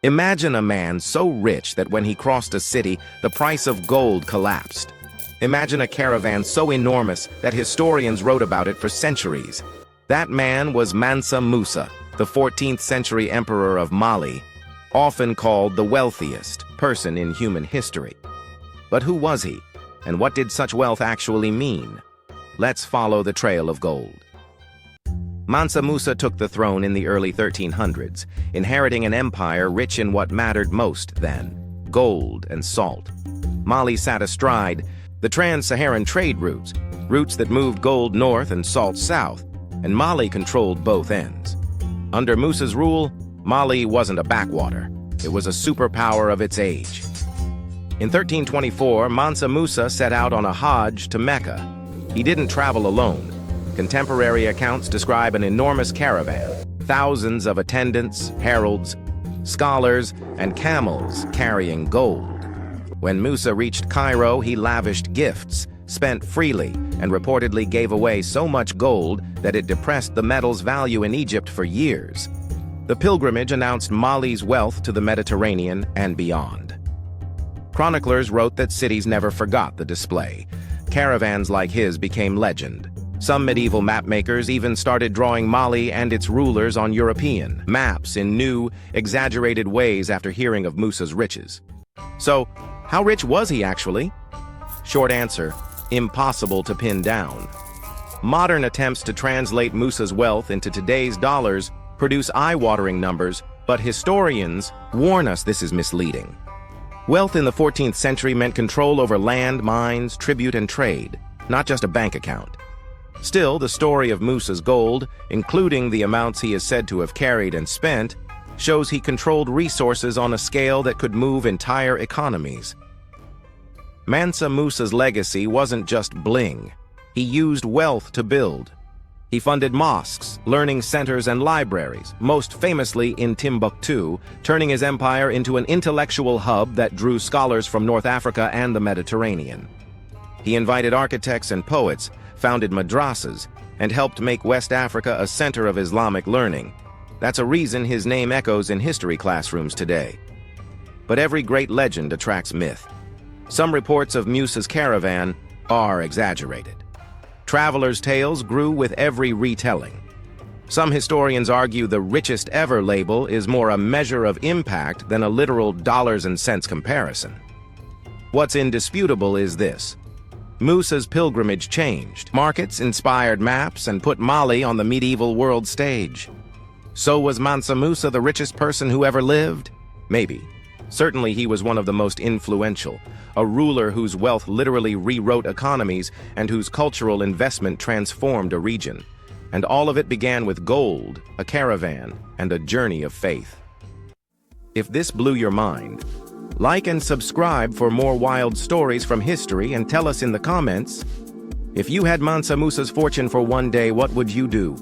Imagine a man so rich that when he crossed a city, the price of gold collapsed. Imagine a caravan so enormous that historians wrote about it for centuries. That man was Mansa Musa, the 14th century emperor of Mali, often called the wealthiest person in human history. But who was he, and what did such wealth actually mean? Let's follow the trail of gold. Mansa Musa took the throne in the early 1300s, inheriting an empire rich in what mattered most then: gold and salt. Mali sat astride the trans-Saharan trade routes that moved gold north and salt south, and Mali controlled both ends. Under Musa's rule, Mali wasn't a backwater. It was a superpower of its age. In 1324, Mansa Musa set out on a hajj to Mecca. He didn't travel alone. Contemporary accounts describe an enormous caravan, thousands of attendants, heralds, scholars, and camels carrying gold. When Musa reached Cairo, he lavished gifts, spent freely, and reportedly gave away so much gold that it depressed the metal's value in Egypt for years. The pilgrimage announced Mali's wealth to the Mediterranean and beyond. Chroniclers wrote that cities never forgot the display. Caravans like his became legend. Some medieval mapmakers even started drawing Mali and its rulers on European maps in new, exaggerated ways after hearing of Musa's riches. So, how rich was he actually? Short answer: impossible to pin down. Modern attempts to translate Musa's wealth into today's dollars produce eye-watering numbers, but historians warn us this is misleading. Wealth in the 14th century meant control over land, mines, tribute, and trade, not just a bank account. Still, the story of Musa's gold, including the amounts he is said to have carried and spent, shows he controlled resources on a scale that could move entire economies. Mansa Musa's legacy wasn't just bling. He used wealth to build. He funded mosques, learning centers, and libraries, most famously in Timbuktu, turning his empire into an intellectual hub that drew scholars from North Africa and the Mediterranean. He invited architects and poets, founded madrasas, and helped make West Africa a center of Islamic learning. That's a reason his name echoes in history classrooms today. But every great legend attracts myth. Some reports of Musa's caravan are exaggerated. Travelers' tales grew with every retelling. Some historians argue the richest ever label is more a measure of impact than a literal dollars and cents comparison. What's indisputable is this: Musa's pilgrimage changed. Markets inspired maps and put Mali on the medieval world stage. So was Mansa Musa the richest person who ever lived? Maybe. Certainly he was one of the most influential, a ruler whose wealth literally rewrote economies and whose cultural investment transformed a region. And all of it began with gold, a caravan, and a journey of faith. If this blew your mind, like and subscribe for more wild stories from history and tell us in the comments, if you had Mansa Musa's fortune for one day, what would you do?